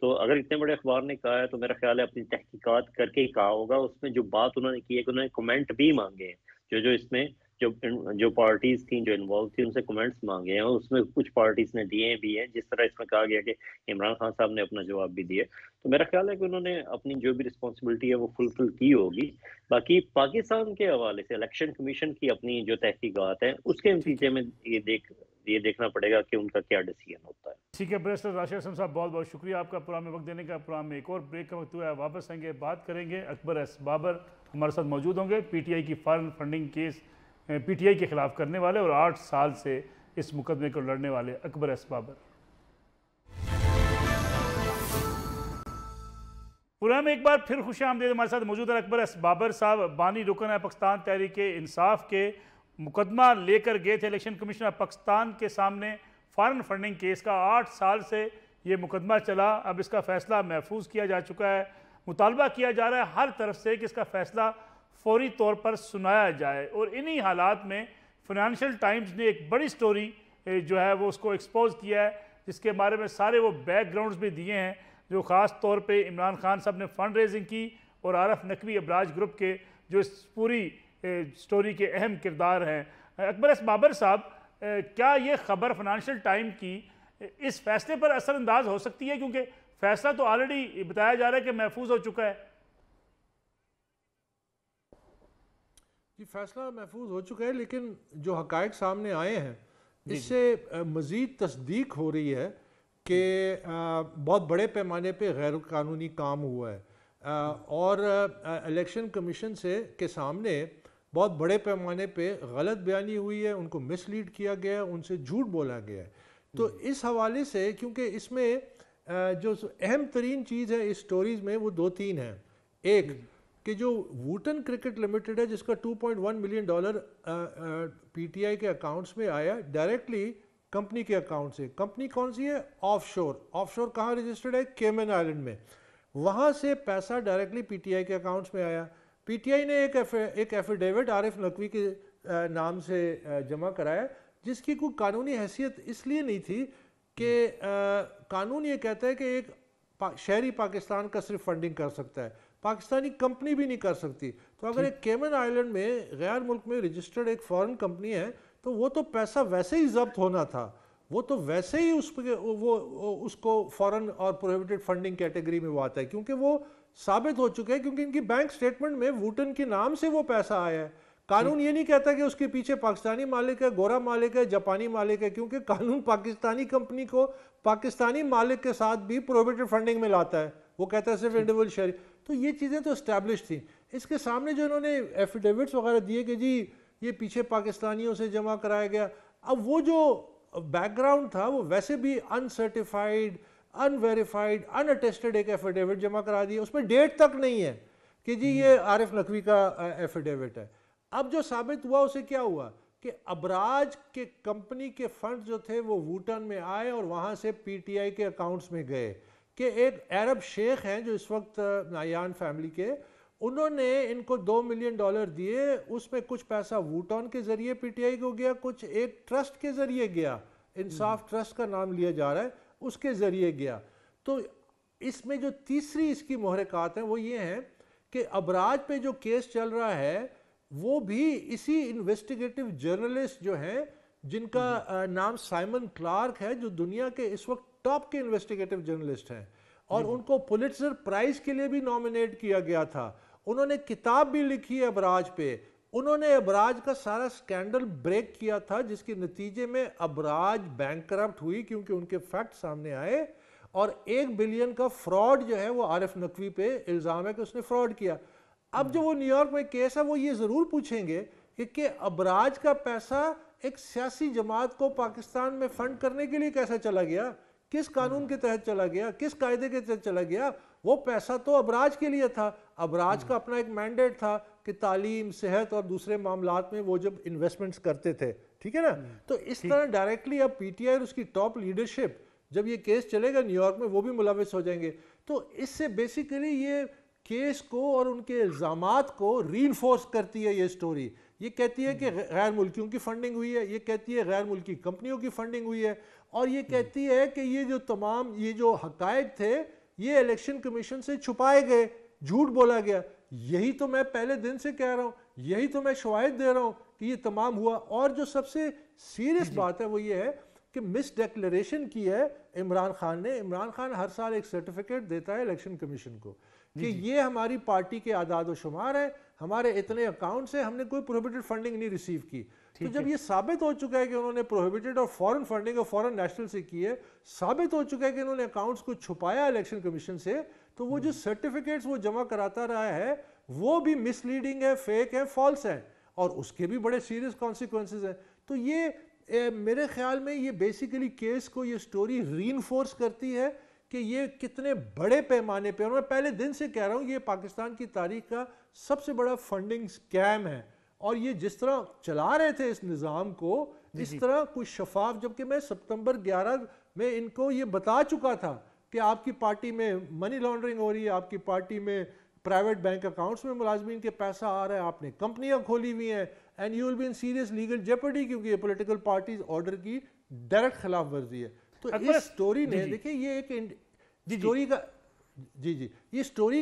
तो अगर इतने बड़े अखबार ने कहा है तो मेरा ख्याल है अपनी तहकीकात करके ही कहा होगा। उसमें जो बात उन्होंने की है कि उन्होंने कमेंट भी मांगे हैं, जो इसमें जो पार्टीज थी जो इन्वॉल्व थी उनसे कमेंट्स मांगे हैं, उसमें कुछ पार्टीज ने दिए भी हैं, जिस तरह इसमें कहा गया कि इमरान खान साहब ने अपना जवाब भी दिया। तो मेरा ख्याल है कि उन्होंने अपनी जो भी रिस्पॉन्सिबिलिटी है वो फुलफिल की होगी। बाकी पाकिस्तान के हवाले से इलेक्शन कमीशन की अपनी जो तहकीकात है उसके नतीजे में ये देखना पड़ेगा कि उनका क्या डिसीजन होता है। ठीक है, बैरिस्टर राशिद असलम साहब, बहुत बहुत शुक्रिया आपका प्रोग्राम में वक्त देने का। प्रोग्राम में एक और ब्रेक का वक्त हुआ है, वापस आएंगे, बात करेंगे। अकबर एस बाबर हमारे साथ मौजूद होंगे, पीटीआई की फॉरेन फंडिंग केस पीटीआई के खिलाफ करने वाले और 8 साल से इस मुकदमे को लड़ने वाले अकबर एस बाबर। प्रोग्राम में एक बार फिर खुश आमदीद, हमारे साथ मौजूद है अकबर एस बाबर साहब, बानी रुकन है पाकिस्तान तहरीक इंसाफ के। मुकदमा लेकर गए थे इलेक्शन कमीशन पाकिस्तान के सामने फॉरेन फंडिंग केस का। 8 साल से ये मुकदमा चला, अब इसका फैसला महफूज किया जा चुका है। मुतालबा किया जा रहा है हर तरफ से कि इसका फैसला फौरी तौर पर सुनाया जाए। और इन्हीं हालात में फाइनेंशियल टाइम्स ने एक बड़ी स्टोरी जो है वो उसको एक्सपोज किया है, जिसके बारे में सारे वो बैकग्राउंड्स भी दिए हैं, जो ख़ास तौर पे इमरान खान साहब ने फ़ंड रेजिंग की और आरफ नकवी अबराज ग्रुप के जो इस पूरी स्टोरी के अहम किरदार हैं। अकबर एस बाबर साहब, क्या ये खबर फाइनेंशियल टाइम की इस फैसले पर असरअंदाज हो सकती है, क्योंकि फैसला तो ऑलरेडी बताया जा रहा है कि महफूज हो चुका है? जी, फैसला महफूज हो चुका है, लेकिन जो हकायक सामने आए हैं इससे मज़ीद तस्दीक हो रही है कि बहुत बड़े पैमाने पे गैर कानूनी काम हुआ है और इलेक्शन कमीशन के सामने बहुत बड़े पैमाने पे गलत बयानी हुई है, उनको मिसलीड किया गया है, उनसे झूठ बोला गया है। तो इस हवाले से, क्योंकि इसमें जो अहम तरीन चीज़ है इस स्टोरीज़ में वो 2-3 हैं। एक कि जो वूटन क्रिकेट लिमिटेड है, जिसका $2.1 मिलियन पीटीआई के अकाउंट्स में आया डायरेक्टली कंपनी के अकाउंट से। कंपनी कौन सी है? ऑफशोर कहाँ रजिस्टर्ड है? केमन आइलैंड में। वहाँ से पैसा डायरेक्टली पीटीआई के अकाउंट्स में आया। पीटीआई ने एक एफिडेविट आरिफ नकवी के नाम से जमा कराया, जिसकी कोई कानूनी हैसियत इसलिए नहीं थी कि कानून ये कहता है कि एक शहरी पाकिस्तान का सिर्फ फंडिंग कर सकता है, पाकिस्तानी कंपनी भी नहीं कर सकती। तो अगर एक केमन आइलैंड में गैर मुल्क में रजिस्टर्ड एक फॉरेन कंपनी है तो वो तो पैसा वैसे ही जब्त होना था, वो तो वैसे ही उसको फॉरेन और प्रोहिबिटेड फंडिंग कैटेगरी में वो आता है, क्योंकि वो साबित हो चुका है, क्योंकि इनकी बैंक स्टेटमेंट में वूटन के नाम से वो पैसा आया है। कानून ये नहीं कहता कि उसके पीछे पाकिस्तानी मालिक है, गोरा मालिक है, जापानी मालिक है, क्योंकि कानून पाकिस्तानी कंपनी को पाकिस्तानी मालिक के साथ भी प्रोहिबिटेड फंडिंग में लाता है। वो कहता है सिर्फ इंडिविजुअल शेयर। तो ये चीज़ें तो एस्टैब्लिश थी। इसके सामने जो इन्होंने एफिडेविट्स वगैरह दिए कि जी ये पीछे पाकिस्तानियों से जमा कराया गया, अब वो जो बैकग्राउंड था वो वैसे भी अनसर्टिफाइड, अनवेरीफाइड अनअटेस्टेड एक एफिडेविट जमा करा दिया, उसमें डेट तक नहीं है कि जी ये आरिफ नकवी का एफिडेविट है। अब जो साबित हुआ उसे क्या हुआ कि अबराज के कंपनी के फंड जो थे वो वूटन में आए और वहाँ से पीटीआई के अकाउंट्स में गए कि एक अरब शेख हैं जो इस वक्त नायान फैमिली के, उन्होंने इनको $2 मिलियन दिए, उसमें कुछ पैसा वूटन के ज़रिए पीटीआई को गया, कुछ एक ट्रस्ट के ज़रिए गया, इंसाफ ट्रस्ट का नाम लिया जा रहा है, उसके ज़रिए गया। तो इसमें जो तीसरी इसकी महरक़ात हैं वो ये हैं कि अबराज पे जो केस चल रहा है वो भी इसी इन्वेस्टिगेटिव जर्नलिस्ट जो हैं जिनका नाम साइमन क्लार्क है, जो दुनिया के इस वक्त टॉप के इन्वेस्टिगेटिव जर्नलिस्ट हैं और उनको पुलित्जर प्राइज़ के लिए भी नॉमिनेट किया गया था। उन्होंने किताब भी लिखी है अबराज पे, उन्होंने अबराज का सारा स्कैंडल ब्रेक किया था जिसके नतीजे में अबराज बैंकरप्ट हुई क्योंकि उनके फैक्ट सामने आए और $1 बिलियन का फ्रॉड जो है वो आरिफ नकवी पे इल्ज़ाम है कि उसने फ्रॉड किया। अब जो वो न्यूयॉर्क में केस है वो ये ज़रूर पूछेंगे कि अबराज का पैसा एक सियासी जमात को पाकिस्तान में फंड करने के लिए कैसे चला गया, किस कानून के तहत चला गया, किस कायदे के तहत चला गया। वो पैसा तो अबराज के लिए था, अबराज का अपना एक मैंडेट था कि तालीम, सेहत और दूसरे मामलात में वो जब इन्वेस्टमेंट्स करते थे, ठीक है ना। तो इस तरह डायरेक्टली अब पीटीआई और उसकी टॉप लीडरशिप जब ये केस चलेगा न्यूयॉर्क में वो भी मुलविस हो जाएंगे। तो इससे बेसिकली ये केस को और उनके इल्ज़ामात को रीइंफोर्स करती है ये स्टोरी। ये कहती है कि गैर मुल्कियों की फंडिंग हुई है, ये कहती है गैर मुल्की कंपनियों की फंडिंग हुई है और ये कहती है कि ये जो तमाम ये जो हकायक थे ये इलेक्शन कमीशन से छुपाए गए, झूठ बोला गया। यही तो मैं पहले दिन से कह रहा हूँ, यही तो मैं शवाहिद दे रहा हूँ कि ये तमाम हुआ। और जो सबसे सीरियस बात है वो ये है कि मिस डिक्लेरेशन की है इमरान खान ने। इमरान खान हर साल एक सर्टिफिकेट देता है इलेक्शन कमीशन को कि ये हमारी पार्टी के आदाद व शुमार है, हमारे इतने अकाउंट्स हैं, हमने कोई प्रोहिबिटेड फंडिंग नहीं रिसीव की। तो जब ये साबित हो चुका है कि उन्होंने प्रोहिबिटेड और फॉरेन फंडिंग और फॉरेन नेशनल से की है, साबित हो चुका है कि उन्होंने अकाउंट्स को छुपाया इलेक्शन कमीशन से, तो वो जो सर्टिफिकेट्स वो जमा कराता रहा है वो भी मिसलीडिंग है, फेक है, फॉल्स है और उसके भी बड़े सीरियस कॉन्सिक्वेंसेज हैं। तो ये मेरे ख्याल में ये बेसिकली केस को ये स्टोरी रीइंफोर्स करती है कि ये कितने बड़े पैमाने पे, और मैं पहले दिन से कह रहा हूँ ये पाकिस्तान की तारीख का सबसे बड़ा फंडिंग स्कैम है और ये जिस तरह चला रहे थे इस निज़ाम को इस तरह कुछ शफाफ, जबकि मैं सितंबर 11 में इनको ये बता चुका था कि आपकी पार्टी में मनी लॉन्ड्रिंग हो रही है, आपकी पार्टी में प्राइवेट बैंक अकाउंट्स में मुलाजमीन के पैसा आ रहा है, आपने कंपनियां खोली हुई हैं and you will be in serious legal Jeopardy क्योंकि ये पॉलिटिकल पार्टीज ऑर्डर की डायरेक्ट खिलाफ वर्जी है। तो इस स्टोरी ने देखिए ये एक स्टोरी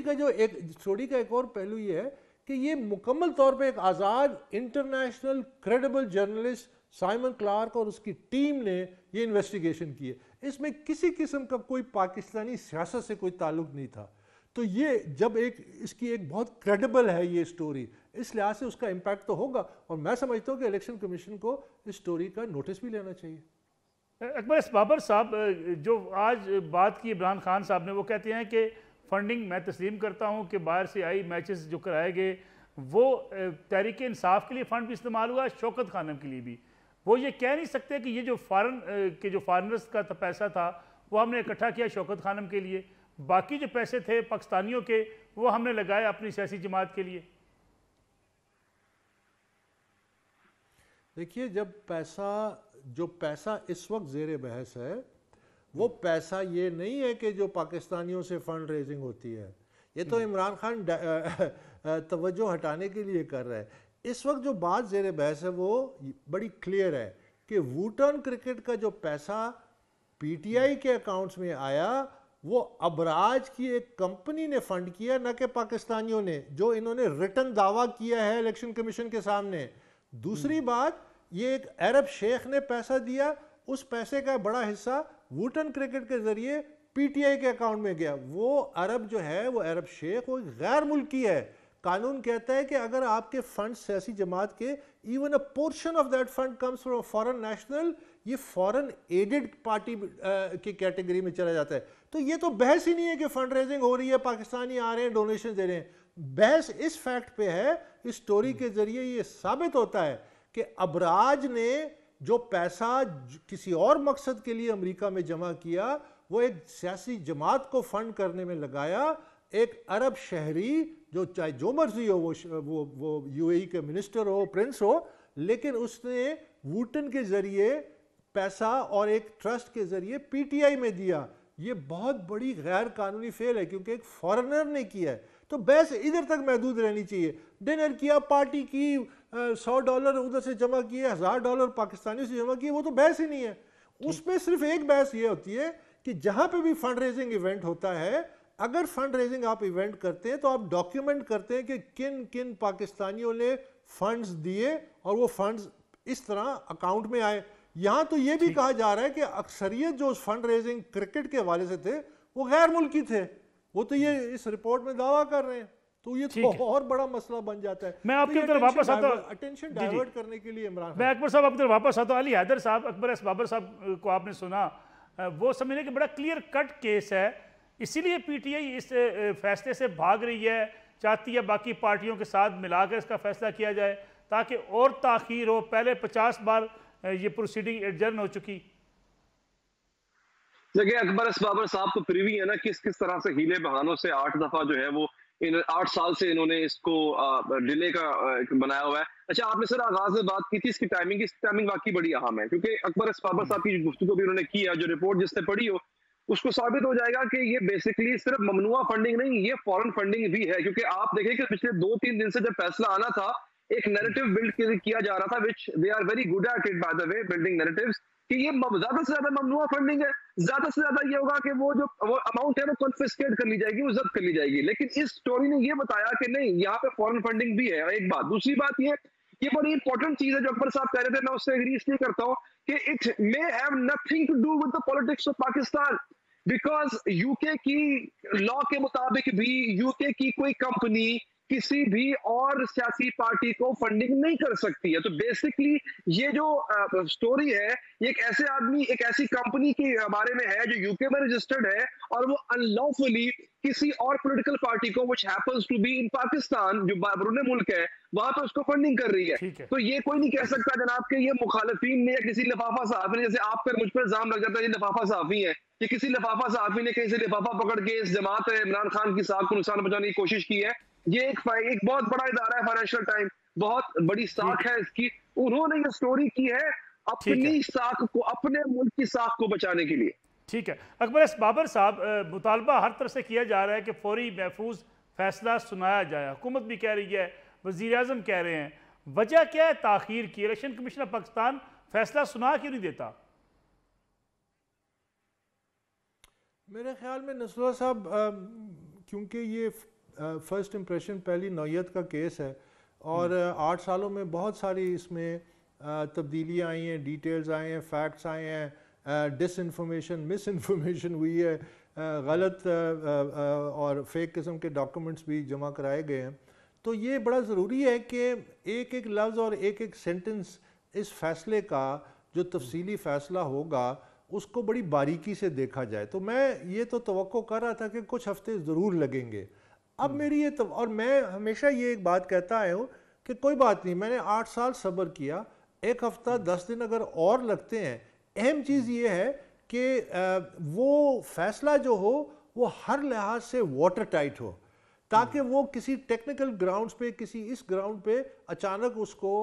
का ये स्टोरी का एक और पहलू ये है कि ये मुकम्मल तौर पे एक आज़ाद international credible journalist Simon Clark और उसकी टीम ने ये इन्वेस्टिगेशन की है। इसमें किसी किस्म का कोई पाकिस्तानी सियासत से कोई ताल्लुक नहीं था। तो ये जब इसकी एक बहुत क्रेडिबल है ये स्टोरी, इस लिहाज से उसका इम्पैक्ट तो होगा और मैं समझता हूँ कि इलेक्शन कमीशन को इस स्टोरी का नोटिस भी लेना चाहिए। अकबर बाबर साहब, जो आज बात की इमरान खान साहब ने, वो कहते हैं कि फंडिंग मैं तस्लीम करता हूँ कि बाहर से आई मैचेस जो कराए गए वो तहरीक इंसाफ के लिए फ़ंड भी इस्तेमाल हुआ, शौकत खानम के लिए भी। वो ये कह नहीं सकते कि ये जो फॉरेनर्स का पैसा था वो हमने इकट्ठा किया शौकत खानम के लिए, बाकी जो पैसे थे पाकिस्तानियों के वो हमने लगाए अपनी सियासी जमात के लिए। देखिए, जब पैसा इस वक्त ज़ेर बहस है वो पैसा ये नहीं है कि जो पाकिस्तानियों से फंड रेजिंग होती है, ये तो इमरान खान तवज्जो हटाने के लिए कर रहा है। इस वक्त जो बात ज़ेर बहस है वो बड़ी क्लियर है कि वूटन क्रिकेट का जो पैसा पीटीआई के अकाउंट्स में आया वो अबराज की एक कंपनी ने फंड किया, न कि पाकिस्तानियों ने, जो इन्होंने रिटन दावा किया है इलेक्शन कमीशन के सामने। दूसरी बात, ये एक अरब शेख ने पैसा दिया, उस पैसे का बड़ा हिस्सा वूटन क्रिकेट के जरिए पीटीआई के अकाउंट में गया। वो अरब जो है, वो अरब शेख, वो गैर मुल्की है। कानून कहता है कि अगर आपके फंड सियासी जमात के even a portion of that fund comes from foreign national, ये फॉरेन एडेड पार्टी की कैटेगरी में चला जाता है। तो ये तो बहस ही नहीं है कि फंड रेजिंग हो रही है, पाकिस्तानी आ रहे हैं, डोनेशन दे रहे हैं। बहस इस फैक्ट पे है, इस स्टोरी के जरिए ये साबित होता है कि अबराज ने जो पैसा किसी और मकसद के लिए अमेरिका में जमा किया वो एक सियासी जमात को फंड करने में लगाया, एक अरब शहरी जो चाहे जो मर्जी हो, वो यूएई के मिनिस्टर हो, प्रिंस हो, लेकिन उसने वूटन के जरिए पैसा और एक ट्रस्ट के जरिए पीटीआई में दिया। ये बहुत बड़ी गैर कानूनी फेल है क्योंकि एक फॉरेनर ने किया है। तो बहस इधर तक महदूद रहनी चाहिए। डिनर किया, पार्टी की, $100 उधर से जमा किए, $1000 पाकिस्तानियों से जमा किए, वो तो बहस ही नहीं है। उसमें सिर्फ एक बहस ये होती है कि जहां पे भी फंड रेजिंग इवेंट होता है, अगर फंड रेजिंग आप इवेंट करते हैं तो आप डॉक्यूमेंट करते हैं कि किन किन पाकिस्तानियों ने फंड्स दिए और वो फंड्स इस तरह अकाउंट में आए। यहां तो ये भी कहा जा रहा है कि अक्सरियत जो उस फंड रेजिंग क्रिकेट के हवाले से थे वो गैर मुल्की थे, वो तो ये इस रिपोर्ट में दावा कर रहे हैं। तो ये तो और बड़ा मसला बन जाता है। मैं आपके उधर वापस आता हूं, अटेंशन डाइवर्ट करने के लिए इमरान, मैं अकबर साहब आपके उधर वापस आता हूं। अली हैदर साहब, अकबर एस बाबर साहब को आपने सुना, वो समझने कि बड़ा क्लियर कट केस है, इसीलिए पीटीआई इस फैसले से भाग रही है, चाहती है बाकी पार्टियों के साथ मिलाकर इसका फैसला किया जाए ताकि और ताखीर हो। पहले 50 बार ये प्रोसीडिंग एडजर्न हो चुकी। देखिए अकबर एस बाबर साहब को प्रीवी है ना किस किस तरह से हीले बहानों से 8 दफा जो है वो इन 8 साल से इन्होंने इसको डिले का बनाया हुआ है। अच्छा, आपने सर आगाज में बात की थी इसकी टाइमिंग वाकई बड़ी अहम है, क्योंकि अकबर एस बाबर साहब की गुफ्तगू भी उन्होंने की है, जो रिपोर्ट जिसने पढ़ी हो उसको साबित हो जाएगा कि ये बेसिकली सिर्फ ममनुआ फंडिंग नहीं, ये फॉरेन फंडिंग भी है। क्योंकि आप देखें कि पिछले 2-3 दिन से जब फैसला आना था, एक नैरेटिव बिल्ड किया जा रहा था, which they are very good at it by the way, building narratives, कि ये ज्यादा से ज्यादा ममनुआ फंडिंग है, ज्यादा से ज्यादा ये होगा कि वो अमाउंट है वो कॉन्फिस्केट कर ली जाएगी, वो जब्त कर ली जाएगी। लेकिन इस स्टोरी ने ये बताया कि नहीं, यहाँ पे फॉरेन फंडिंग भी है। एक बात, दूसरी बात ये बड़ी इंपॉर्टेंट चीज है जो अकबर साहब कह रहे थे, मैं उससे एग्री इसलिए करता हूँ कि it may have nothing to do with the politics of Pakistan, because UK की लॉ के मुताबिक भी यूके की कोई कंपनी किसी भी और सियासी पार्टी को फंडिंग नहीं कर सकती है। तो बेसिकली ये जो स्टोरी है, ये एक ऐसे आदमी, एक ऐसी कंपनी के बारे में है जो यूके में रजिस्टर्ड है और वो अनलॉफुली किसी और पॉलिटिकल पार्टी को, which happens to be in Pakistan, जो बैरून मुल्क है, वहां पे उसको फंडिंग कर रही है। तो ये कोई नहीं कह सकता जनाब कि ये मुखालिफिन ने या किसी लिफाफा साहब ने, जैसे आप पर मुझ पर इल्जाम लग जाता है ये लिफाफा साहबी है, कि किसी लिफाफा साहबी ने कहीं से लिफाफा पकड़ के इस जमात इमरान खान की साख को नुकसान पहुंचाने की कोशिश की है। ये एक बहुत बड़ा इदारा है फाइनेंशियल टाइम, बहुत बड़ी साख है इसकी, उन्होंने ये स्टोरी की है अपनी साख को, अपने मुल्क की साख को बचाने के लिए। ठीक है अकबर एस बाबर साहब, मुतालबा हर तरह से किया जा रहा है कि फौरी महफूज फैसला सुनाया जाए, हुकूमत भी कह रही है, वज़ीर आज़म कह रहे हैं, वजह क्या है ताखीर की? इलेक्शन कमीशन ऑफ पाकिस्तान फैसला सुना क्यों नहीं देता? मेरे ख्याल में नसरुल्लाह साहब, क्योंकि ये फर्स्ट इम्प्रेशन, पहली नौयत का केस है और 8 सालों में बहुत सारी इसमें तब्दीलियाँ आई हैं, डिटेल्स आए हैं, फैक्ट्स आए हैं, डिस इन्फॉर्मेशन, मिस इन्फॉर्मेशन हुई है, गलत और फेक किस्म के डॉक्यूमेंट्स भी जमा कराए गए हैं। तो ये बड़ा ज़रूरी है कि एक एक लफ्ज़ और एक एक सेंटेंस इस फैसले का जो तफसीली फ़ैसला होगा उसको बड़ी बारीकी से देखा जाए। तो मैं ये तो तवक्को कर रहा था कि कुछ हफ्ते ज़रूर लगेंगे। अब मेरी ये और मैं हमेशा ये एक बात कहता आया हूँ कि कोई बात नहीं, मैंने 8 साल सब्र किया, 1 हफ्ता 10 दिन अगर और लगते हैं, अहम चीज़ ये है कि वो फैसला जो हो वो हर लिहाज से वाटर टाइट हो, ताकि वो किसी टेक्निकल ग्राउंड्स पे, किसी इस ग्राउंड पे अचानक उसको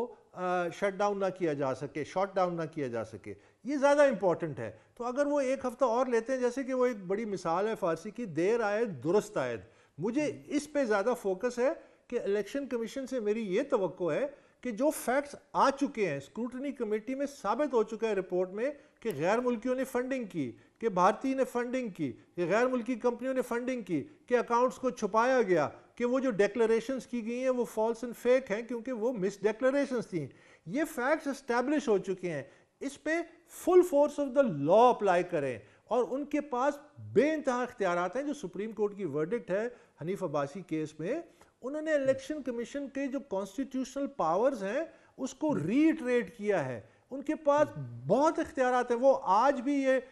शट डाउन ना किया जा सके, शॉट डाउन ना किया जा सके। ये ज़्यादा इंपॉर्टेंट है। तो अगर वो 1 हफ्ता और लेते हैं, जैसे कि वो एक बड़ी मिसाल है फ़ारसी की, देर आयद दुरुस्त आयद, मुझे इस पे ज़्यादा फोकस है कि इलेक्शन कमीशन से मेरी ये तवक्को है कि जो फैक्ट्स आ चुके हैं, स्क्रूटनी कमेटी में साबित हो चुका है रिपोर्ट में कि गैर मुल्कियों ने फंडिंग की, कि भारतीय ने फंडिंग की, कि गैर मुल्की कंपनियों ने फंडिंग की, कि अकाउंट्स को छुपाया गया, कि वो जो डिक्लेरेशंस की गई हैं वो फॉल्स एंड फेक हैं क्योंकि वो मिस डिक्लेरेशंस थी। ये फैक्ट्स एस्टैब्लिश हो चुके हैं। इस पे full force of the law apply करें और उनके पास बेइंतहा इख्तियारात हैं। जो सुप्रीम कोर्ट की वर्डिक्ट है हनीफ अब्बासी केस में, उन्होंने इलेक्शन कमीशन के जो कॉन्स्टिट्यूशनल पावर्स हैं उसको रीइटरेट किया है। उनके पास बहुत इख्तियारात हैं। वो आज भी ये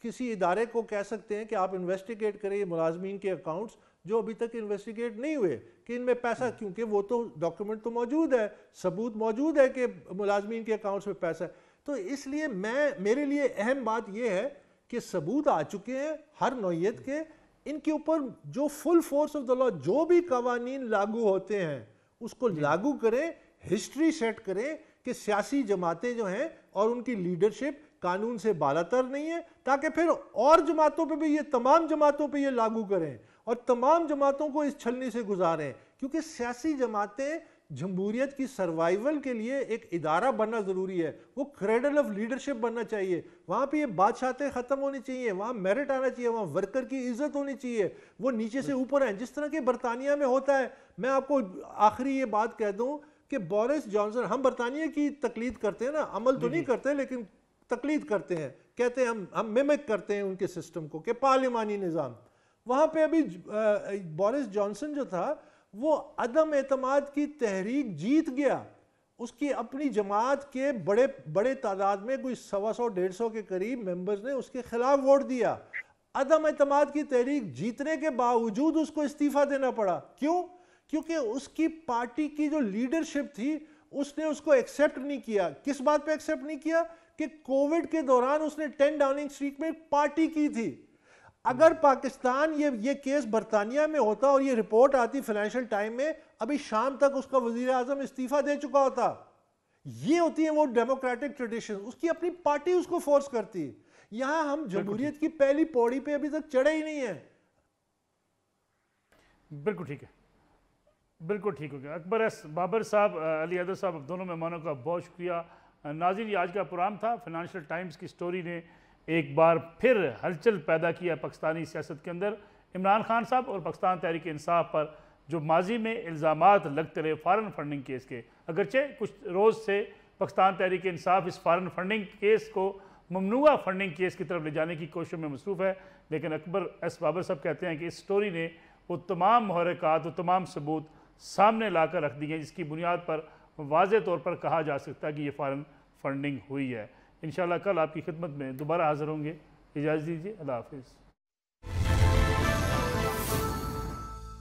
किसी इदारे को कह सकते हैं कि आप इन्वेस्टिगेट करें ये मुलाजमीन के अकाउंट्स जो अभी तक इन्वेस्टिगेट नहीं हुए कि इनमें पैसा, क्योंकि वो तो डॉक्यूमेंट तो मौजूद है, सबूत मौजूद है कि मुलाजमीन के अकाउंट्स में पैसा है। तो इसलिए मेरे लिए अहम बात यह है कि सबूत आ चुके हैं हर नौयत के, इनके ऊपर जो full force of the law जो भी कवानीन लागू होते हैं उसको लागू करें, हिस्ट्री सेट करें कि सियासी जमातें जो हैं और उनकी लीडरशिप कानून से बालातर नहीं है, ताकि फिर और जमातों पे भी ये, तमाम जमातों पे ये लागू करें और तमाम जमातों को इस छलनी से गुजारें। क्योंकि सियासी जमातें जमहूरियत की सर्वाइवल के लिए एक इदारा बनना ज़रूरी है, वो क्रेडल ऑफ लीडरशिप बनना चाहिए, वहाँ पे ये बादशाहतें ख़त्म होनी चाहिए, वहाँ मेरिट आना चाहिए, वहाँ वर्कर की इज्जत होनी चाहिए, वो नीचे से ऊपर हैं जिस तरह के बरतानिया में होता है। मैं आपको आखिरी ये बात कह दूँ कि बोरिस जॉनसन, हम बरतानिया की तकलीद करते हैं ना, अमल तो नहीं करते लेकिन तकलीद करते हैं, कहते हैं हम मिमिक करते हैं उनके सिस्टम को कि पार्लिमानी निज़ाम। वहाँ पे अभी बोरिस जॉनसन जो था वो अदम एतमाद की तहरीक जीत गया, उसकी अपनी जमात के बड़े बड़े तादाद में कोई 100-150 के करीब मेंबर्स ने उसके खिलाफ वोट दिया। अदम एतमाद की तहरीक जीतने के बावजूद उसको इस्तीफा देना पड़ा। क्यों? क्योंकि उसकी पार्टी की जो लीडरशिप थी उसने उसको एक्सेप्ट नहीं किया। किस बात पे एक्सेप्ट नहीं किया? कि कोविड के दौरान उसने 10 डाउनिंग स्ट्रीट में पार्टी की थी। अगर पाकिस्तान ये केस बरतानिया में होता और ये रिपोर्ट आती फाइनेंशियल टाइम में, अभी शाम तक उसका वजीर आजम इस्तीफा दे चुका होता। ये होती है वो डेमोक्रेटिक ट्रेडिशन, उसकी अपनी पार्टी उसको फोर्स करती। यहां हम जमहूरियत की पहली पौड़ी पे अभी तक चढ़े ही नहीं है। बिल्कुल ठीक है, बिल्कुल ठीक हो गया। अकबर एस बाबर साहब, अली हैदर साहब, दोनों मेहमानों का बहुत शुक्रिया। नाज़रीन, ये आज का प्रोग्राम था। फाइनेंशियल टाइम्स की स्टोरी ने एक बार फिर हलचल पैदा किया पाकिस्तानी सियासत के अंदर। इमरान खान साहब और पाकिस्तान तहरीक इंसाफ पर जो माजी में इल्ज़ामात लगते रहे फॉरेन फंडिंग केस के, अगरचे कुछ रोज़ से पाकिस्तान तहरीक इंसाफ इस फॉरेन फंडिंग केस को ममनुआ फंडिंग केस की तरफ ले जाने की कोशिश में मसरूफ़ है, लेकिन अकबर एस बाबर साहब कहते हैं कि इस स्टोरी ने वो तमाम मुहर्रिकात, वो तमाम सबूत सामने ला कर रख दी हैं जिसकी बुनियाद पर वाज़े तौर पर कहा जा सकता है कि ये फॉरेन फंडिंग हुई है। इंशाल्लाह कल आपकी खिदमत में दोबारा हाज़िर होंगे। इजाज़त दीजिए, अल्लाह हाफ़िज़।